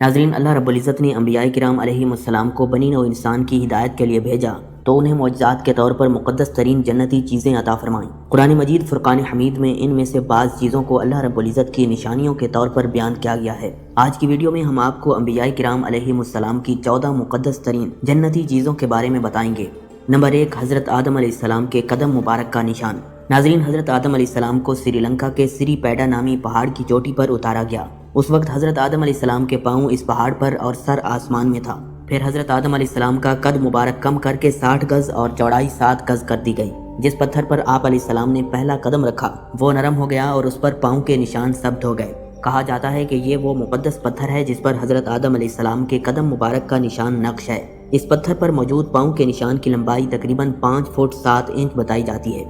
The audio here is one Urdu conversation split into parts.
ناظرین، اللہ رب العزت نے انبیاء کرام علیہم السلام کو بنی نوع انسان کی ہدایت کے لیے بھیجا تو انہیں معجزات کے طور پر مقدس ترین جنتی چیزیں عطا فرمائیں۔ قرآن مجید فرقان حمید میں ان میں سے بعض چیزوں کو اللہ رب العزت کی نشانیوں کے طور پر بیان کیا گیا ہے۔ آج کی ویڈیو میں ہم آپ کو انبیاء کرام علیہم السلام کی 14 مقدس ترین جنتی چیزوں کے بارے میں بتائیں گے۔ نمبر 1، حضرت آدم علیہ السلام کے قدم مبارک کا نشان۔ ناظرین، حضرت آدم علیہ السلام کو سری لنکا کے سری پیڈا نامی پہاڑ کی چوٹی پر اتارا گیا۔ اس وقت حضرت آدم علیہ السلام کے پاؤں اس پہاڑ پر اور سر آسمان میں تھا۔ پھر حضرت آدم علیہ السلام کا قد مبارک کم کر کے 60 گز اور چوڑائی 7 گز کر دی گئی۔ جس پتھر پر آپ علیہ السلام نے پہلا قدم رکھا وہ نرم ہو گیا اور اس پر پاؤں کے نشان ثبت ہو گئے۔ کہا جاتا ہے کہ یہ وہ مقدس پتھر ہے جس پر حضرت آدم علیہ السلام کے قدم مبارک کا نشان نقش ہے۔ اس پتھر پر موجود پاؤں کے نشان کی لمبائی تقریباً 5 فٹ 7 انچ بتائی جاتی ہے۔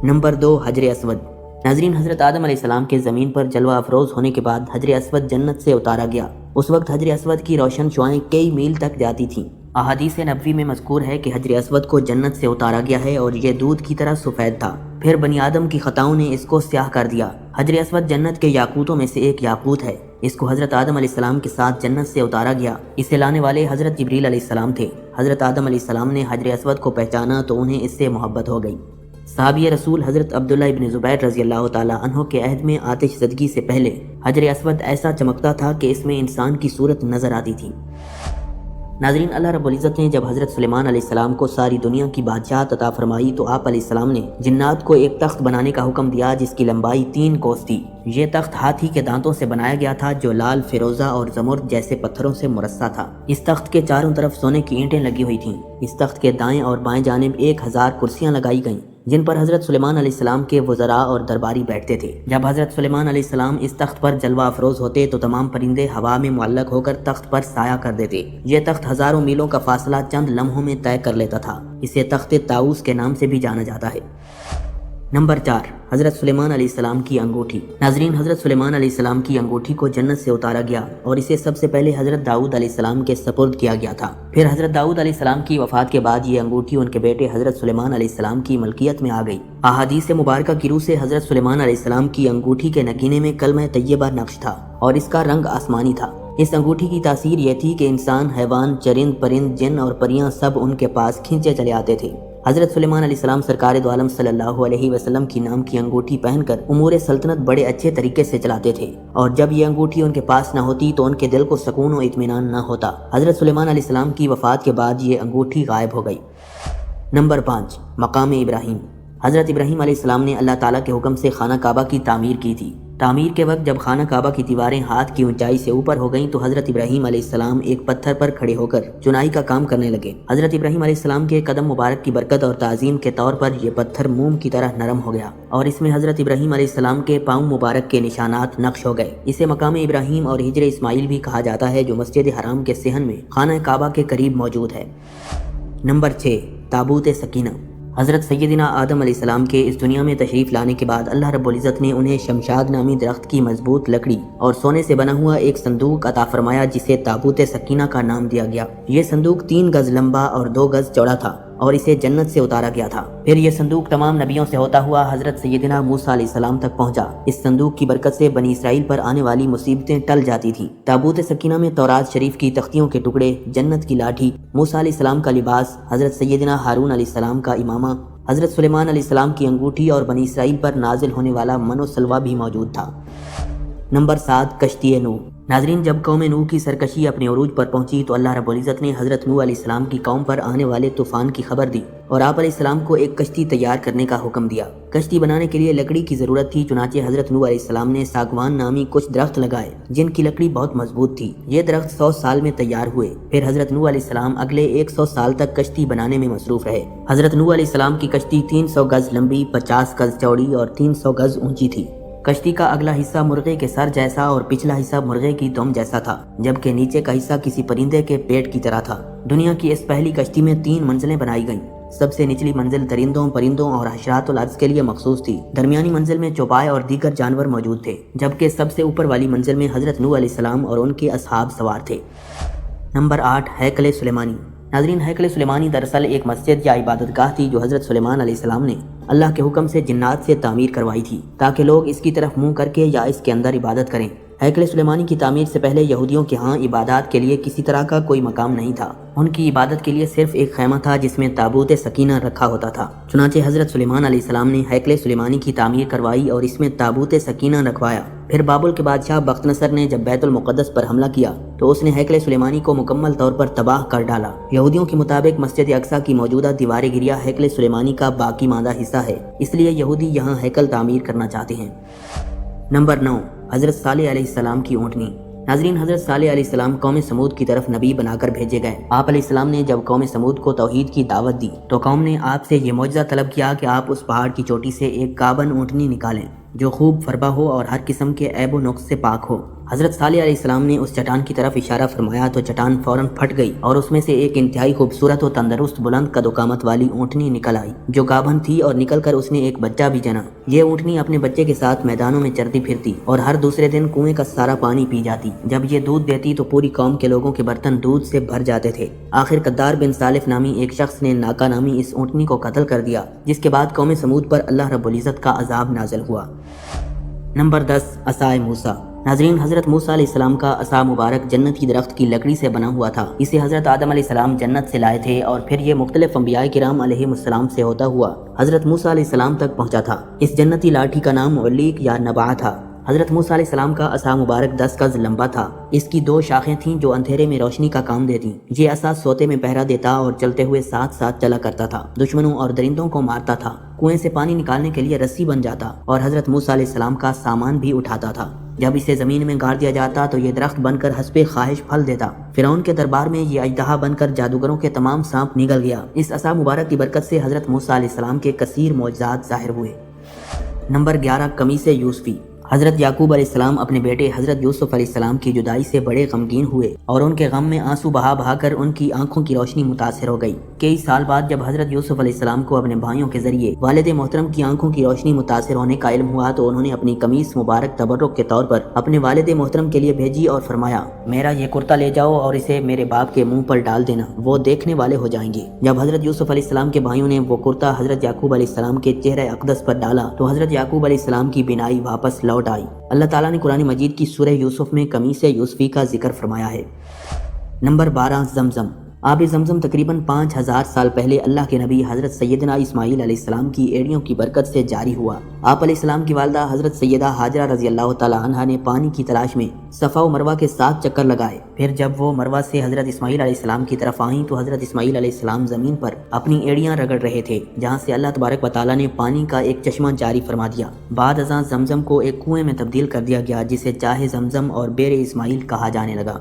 نمبر 2، حجر اسود۔ ناظرین، حضرت آدم علیہ السلام کے زمین پر جلوہ افروز ہونے کے بعد حجر اسود جنت سے اتارا گیا۔ اس وقت حجر اسود کی روشن شعاعیں کئی میل تک جاتی تھیں۔ احادیث نبوی میں مذکور ہے کہ حجر اسود کو جنت سے اتارا گیا ہے اور یہ دودھ کی طرح سفید تھا۔ پھر بنی آدم کی خطاؤں نے اس کو سیاہ کر دیا۔ حجر اسود جنت کے یاقوتوں میں سے ایک یاقوت ہے۔ اس کو حضرت آدم علیہ السلام کے ساتھ جنت سے اتارا گیا۔ اسے لانے والے حضرت جبریل علیہ السلام تھے۔ حضرت آدم علیہ السلام نے حجر اسود کو پہچانا تو انہیں اس سے محبت ہو گئی۔ صحابی رسول حضرت عبداللہ ابن زبیر رضی اللہ تعالی عنہ کے عہد میں آتش زدگی سے پہلے حجر اسود ایسا چمکتا تھا کہ اس میں انسان کی صورت نظر آتی تھی۔ ناظرین، اللہ رب العزت نے جب حضرت سلیمان علیہ السلام کو ساری دنیا کی بادشاہت عطا فرمائی تو آپ علیہ السلام نے جنات کو ایک تخت بنانے کا حکم دیا جس کی لمبائی 3 کوس تھی۔ یہ تخت ہاتھی کے دانتوں سے بنایا گیا تھا جو لال، فیروزہ اور زمرد جیسے پتھروں سے مرصع تھا۔ اس تخت کے چاروں طرف سونے کی اینٹیں لگی ہوئی تھیں۔ اس تخت کے دائیں اور بائیں جانب 1000 کرسیاں لگائی گئیں جن پر حضرت سلیمان علیہ السلام کے وزراء اور درباری بیٹھتے تھے۔ جب حضرت سلیمان علیہ السلام اس تخت پر جلوہ افروز ہوتے تو تمام پرندے ہوا میں معلق ہو کر تخت پر سایہ کر دیتے۔ یہ تخت ہزاروں میلوں کا فاصلہ چند لمحوں میں طے کر لیتا تھا۔ اسے تخت طاؤس کے نام سے بھی جانا جاتا ہے۔ نمبر 4، حضرت سلیمان علیہ السلام کی انگوٹھی۔ ناظرین، حضرت سلیمان علیہ السلام کی انگوٹھی کو جنت سے اتارا گیا اور اسے سب سے پہلے حضرت داؤد علیہ السلام کے سپرد کیا گیا تھا۔ پھر حضرت داؤد علیہ السلام کی وفات کے بعد یہ انگوٹھی ان کے بیٹے حضرت سلیمان علیہ السلام کی ملکیت میں آ گئی۔ احادیث مبارکہ کی روح سے حضرت سلیمان علیہ السلام کی انگوٹھی کے نگینے میں کلمہ طیبہ نقش تھا اور اس کا رنگ آسمانی تھا۔ اس انگوٹھی کی تاثیر یہ تھی کہ انسان، حیوان، چرند پرند، جن اور پریاں سب ان کے پاس کھینچے چلے آتے تھے۔ حضرت سلیمان علیہ السلام سرکار دو عالم صلی اللہ علیہ وسلم کی نام کی انگوٹھی پہن کر امور سلطنت بڑے اچھے طریقے سے چلاتے تھے، اور جب یہ انگوٹھی ان کے پاس نہ ہوتی تو ان کے دل کو سکون و اطمینان نہ ہوتا۔ حضرت سلیمان علیہ السلام کی وفات کے بعد یہ انگوٹھی غائب ہو گئی۔ نمبر 5، مقام ابراہیم۔ حضرت ابراہیم علیہ السلام نے اللہ تعالیٰ کے حکم سے خانہ کعبہ کی تعمیر کی تھی۔ تعمیر کے وقت جب خانہ کعبہ کی دیواریں ہاتھ کی اونچائی سے اوپر ہو گئیں تو حضرت ابراہیم علیہ السلام ایک پتھر پر کھڑے ہو کر چنائی کا کام کرنے لگے۔ حضرت ابراہیم علیہ السلام کے قدم مبارک کی برکت اور تعظیم کے طور پر یہ پتھر موم کی طرح نرم ہو گیا اور اس میں حضرت ابراہیم علیہ السلام کے پاؤں مبارک کے نشانات نقش ہو گئے۔ اسے مقام ابراہیم اور ہجر اسماعیل بھی کہا جاتا ہے جو مسجد حرام کے صحن میں خانہ کعبہ کے قریب موجود ہے۔ نمبر 6، تابوت سکینہ۔ حضرت سیدنا آدم علیہ السلام کے اس دنیا میں تشریف لانے کے بعد اللہ رب العزت نے انہیں شمشاد نامی درخت کی مضبوط لکڑی اور سونے سے بنا ہوا ایک صندوق عطا فرمایا جسے تابوت سکینہ کا نام دیا گیا۔ یہ صندوق 3 گز لمبا اور 2 گز چوڑا تھا اور اسے جنت سے اتارا گیا تھا۔ پھر یہ صندوق تمام نبیوں سے ہوتا ہوا حضرت سیدنا موسیٰ علیہ السلام تک پہنچا۔ اس صندوق کی برکت سے بنی اسرائیل پر آنے والی مصیبتیں ٹل جاتی تھیں۔ تابوت سکینہ میں تورات شریف کی تختیوں کے ٹکڑے، جنت کی لاٹھی، موسیٰ علیہ السلام کا لباس، حضرت سیدنا ہارون علیہ السلام کا امامہ، حضرت سلیمان علیہ السلام کی انگوٹھی اور بنی اسرائیل پر نازل ہونے والا من و سلوہ بھی موجود تھا۔ نمبر 7، کشتی نوح۔ ناظرین، جب قوم نوح کی سرکشی اپنے عروج پر پہنچی تو اللہ رب العزت نے حضرت نوح علیہ السلام کی قوم پر آنے والے طوفان کی خبر دی اور آپ علیہ السلام کو ایک کشتی تیار کرنے کا حکم دیا۔ کشتی بنانے کے لیے لکڑی کی ضرورت تھی، چنانچہ حضرت نوح علیہ السلام نے ساگوان نامی کچھ درخت لگائے جن کی لکڑی بہت مضبوط تھی۔ یہ درخت 100 سال میں تیار ہوئے۔ پھر حضرت نوح علیہ السلام اگلے 100 سال تک کشتی بنانے میں مصروف رہے۔ حضرت نوح علیہ السلام کی کشتی 300 گز لمبی، 50 گز چوڑی اور 300 گز اونچی تھی۔ کشتی کا اگلا حصہ مرغے کے سر جیسا اور پچھلا حصہ مرغے کی دم جیسا تھا، جبکہ نیچے کا حصہ کسی پرندے کے پیٹ کی طرح تھا۔ دنیا کی اس پہلی کشتی میں 3 منزلیں بنائی گئیں۔ سب سے نچلی منزل درندوں، پرندوں اور حشرات الارض کے لیے مخصوص تھی۔ درمیانی منزل میں چوپائے اور دیگر جانور موجود تھے، جبکہ سب سے اوپر والی منزل میں حضرت نوح علیہ السلام اور ان کے اصحاب سوار تھے۔ نمبر 8، ہیکل سلیمانی۔ ناظرین، ہیکل سلیمانی دراصل ایک مسجد یا عبادت گاہ تھی جو حضرت سلیمان علیہ السلام نے اللہ کے حکم سے جنات سے تعمیر کروائی تھی تاکہ لوگ اس کی طرف منہ کر کے یا اس کے اندر عبادت کریں۔ ہیکل سلیمانی کی تعمیر سے پہلے یہودیوں کے ہاں عبادات کے لیے کسی طرح کا کوئی مقام نہیں تھا۔ ان کی عبادت کے لیے صرف ایک خیمہ تھا جس میں تابوت سکینہ رکھا ہوتا تھا۔ چنانچہ حضرت سلیمان علیہ السلام نے ہیکل سلیمانی کی تعمیر کروائی اور اس میں تابوت سکینہ رکھوایا۔ پھر بابل کے بادشاہ بخت نصر نے جب بیت المقدس پر حملہ کیا تو اس نے ہیکل سلیمانی کو مکمل طور پر تباہ کر ڈالا۔ یہودیوں کے مطابق مسجد اقصی کی موجودہ دیوار گریا ہیکل سلیمانی کا باقی ماندہ حصہ ہے، اس لیے یہودی یہاں ہیکل تعمیر کرنا چاہتے ہیں۔ نمبر 9، حضرت صالح علیہ السلام کی اونٹنی۔ ناظرین، حضرت صالح علیہ السلام قوم سمود کی طرف نبی بنا کر بھیجے گئے۔ آپ علیہ السلام نے جب قوم سمود کو توحید کی دعوت دی تو قوم نے آپ سے یہ معجزہ طلب کیا کہ آپ اس پہاڑ کی چوٹی سے ایک گابن اونٹنی نکالیں جو خوب فربا ہو اور ہر قسم کے عیب و نقص سے پاک ہو۔ حضرت صالح علیہ السلام نے اس چٹان کی طرف اشارہ فرمایا تو چٹان فوراً پھٹ گئی اور اس میں سے ایک انتہائی خوبصورت و تندرست بلند قد و قامت والی اونٹنی نکل آئی جو گابھن تھی، اور نکل کر اس نے ایک بچہ بھی جنا۔ یہ اونٹنی اپنے بچے کے ساتھ میدانوں میں چرتی پھرتی اور ہر دوسرے دن کنویں کا سارا پانی پی جاتی۔ جب یہ دودھ دیتی تو پوری قوم کے لوگوں کے برتن دودھ سے بھر جاتے تھے۔ آخر قدار بن سالف نامی ایک شخص نے ناکا نامی اس اونٹنی کو قتل کر دیا، جس کے بعد قوم سمود پر اللہ رب العزت کا عذاب نازل ہوا۔ نمبر 10، عصائے موسیٰ۔ ناظرین، حضرت موسیٰ علیہ السلام کا عصا مبارک جنتی درخت کی لکڑی سے بنا ہوا تھا۔ اسے حضرت آدم علیہ السلام جنت سے لائے تھے اور پھر یہ مختلف انبیاء کرام علیہ السلام سے ہوتا ہوا حضرت موسیٰ علیہ السلام تک پہنچا تھا۔ اس جنتی لاٹھی کا نام علیق یا نبع تھا۔ حضرت موسیٰ علیہ السلام کا عصا مبارک 10 گز لمبا تھا۔ اس کی 2 شاخیں تھیں جو اندھیرے میں روشنی کا کام دیتی۔ یہ عصا سوتے میں پہرا دیتا اور چلتے ہوئے ساتھ ساتھ چلا کرتا تھا، دشمنوں اور درندوں کو مارتا تھا، کنویں سے پانی نکالنے کے لیے رسی بن جاتا اور حضرت موسیٰ علیہ السلام کا سامان بھی اٹھاتا تھا۔ جب اسے زمین میں گاڑ دیا جاتا تو یہ درخت بن کر حسب خواہش پھل دیتا۔ فرعون کے دربار میں یہ اژدہا بن کر جادوگروں کے تمام سانپ نگل گیا۔ اس عصا مبارک کی برکت سے حضرت موسیٰ علیہ السلام کے کثیر معجزات ظاہر ہوئے۔ نمبر 11، قمیص یوسفی۔ حضرت یعقوب علیہ السلام اپنے بیٹے حضرت یوسف علیہ السلام کی جدائی سے بڑے غمگین ہوئے اور ان کے غم میں آنسو بہا بہا کر ان کی آنکھوں کی روشنی متاثر ہو گئی۔ کئی سال بعد جب حضرت یوسف علیہ السلام کو اپنے بھائیوں کے ذریعے والد محترم کی آنکھوں کی روشنی متاثر ہونے کا علم ہوا تو انہوں نے اپنی قمیص مبارک تبرک کے طور پر اپنے والد محترم کے لیے بھیجی اور فرمایا، میرا یہ کرتا لے جاؤ اور اسے میرے باپ کے منہ پر ڈال دینا، وہ دیکھنے والے ہو جائیں گے۔ جب حضرت یوسف علیہ السلام کے بھائیوں نے وہ کرتا حضرت یعقوب علیہ السلام کے چہرہ اقدس پر ڈالا تو حضرت یعقوب علیہ السلام کی بینائی واپس لوٹ آئی۔ اللہ تعالیٰ نے قرآن مجید کی سورہ یوسف میں قمیص یوسفی کا ذکر فرمایا ہے۔ نمبر 12، زمزم۔ آب زمزم تقریباً 5000 سال پہلے اللہ کے نبی حضرت سیدنا اسماعیل علیہ السلام کی ایڑیوں کی برکت سے جاری ہوا۔ آپ علیہ السلام کی والدہ حضرت سیدہ ہاجرہ رضی اللہ تعالی عنہا نے پانی کی تلاش میں صفا و مروہ کے 7 چکر لگائے۔ پھر جب وہ مروہ سے حضرت اسماعیل علیہ السلام کی طرف آئیں تو حضرت اسماعیل علیہ السلام زمین پر اپنی ایڑیاں رگڑ رہے تھے، جہاں سے اللہ تبارک و تعالیٰ نے پانی کا ایک چشمہ جاری فرما دیا۔ بعد ازاں زمزم کو ایک کنویں میں تبدیل کر دیا گیا جسے چاہ زمزم اور بیر اسماعیل کہا جانے لگا۔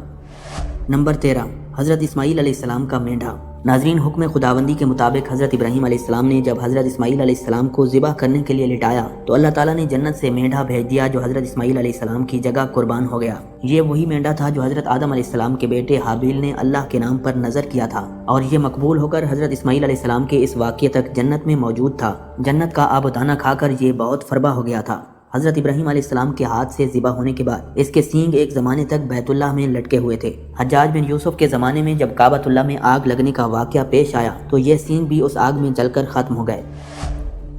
نمبر 13، حضرت اسماعیل علیہ السلام کا مینڈھا۔ ناظرین، حکم خداوندی کے مطابق حضرت ابراہیم علیہ السلام نے جب حضرت اسماعیل علیہ السلام کو ذبح کرنے کے لیے لٹایا تو اللہ تعالیٰ نے جنت سے مینڈھا بھیج دیا جو حضرت اسماعیل علیہ السلام کی جگہ قربان ہو گیا۔ یہ وہی مینڈھا تھا جو حضرت آدم علیہ السلام کے بیٹے حابیل نے اللہ کے نام پر نذر کیا تھا، اور یہ مقبول ہو کر حضرت اسماعیل علیہ السلام کے اس واقعے تک جنت میں موجود تھا۔ جنت کا آب و دانہ کھا کر یہ بہت فربا ہو گیا تھا۔ حضرت ابراہیم علیہ السلام کے ہاتھ سے ذبح ہونے کے بعد اس کے سینگ ایک زمانے تک بیت اللہ میں لٹکے ہوئے تھے۔ حجاج بن یوسف کے زمانے میں جب کعبۃ اللہ میں آگ لگنے کا واقعہ پیش آیا تو یہ سینگ بھی اس آگ میں جل کر ختم ہو گئے۔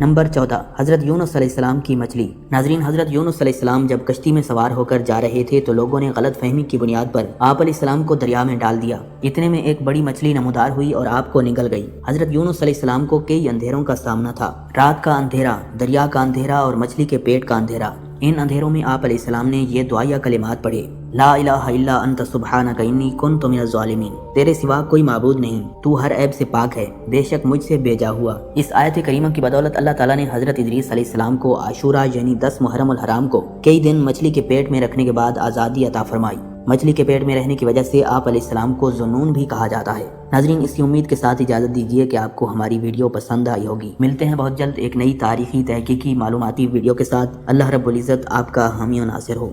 نمبر 14، حضرت یونس علیہ السلام کی مچھلی۔ ناظرین، حضرت یونس علیہ السلام جب کشتی میں سوار ہو کر جا رہے تھے تو لوگوں نے غلط فہمی کی بنیاد پر آپ علیہ السلام کو دریا میں ڈال دیا۔ اتنے میں ایک بڑی مچھلی نمودار ہوئی اور آپ کو نگل گئی۔ حضرت یونس علیہ السلام کو کئی اندھیروں کا سامنا تھا، رات کا اندھیرا، دریا کا اندھیرا اور مچھلی کے پیٹ کا اندھیرا۔ ان اندھیروں میں آپ علیہ السلام نے یہ دعائیہ کلمات پڑھے، لا الہ الا انت سبحانک انی کنت من الظالمین، تیرے سوا کوئی معبود نہیں، تو ہر عیب سے پاک ہے، بے شک مجھ سے بے جا ہوا۔ اس آیت کریمہ کی بدولت اللہ تعالیٰ نے حضرت ادریس علیہ السلام کو عاشورہ یعنی 10 محرم الحرام کو کئی دن مچھلی کے پیٹ میں رکھنے کے بعد آزادی عطا فرمائی۔ مچھلی کے پیٹ میں رہنے کی وجہ سے آپ علیہ السلام کو ذوالنون بھی کہا جاتا ہے۔ ناظرین، اس کی امید کے ساتھ اجازت دیجیے کہ آپ کو ہماری ویڈیو پسند آئی ہوگی۔ ملتے ہیں بہت جلد ایک نئی تاریخی تحقیقی معلوماتی ویڈیو کے ساتھ۔ اللہ رب العزت آپ کا حامی و ناصر ہو۔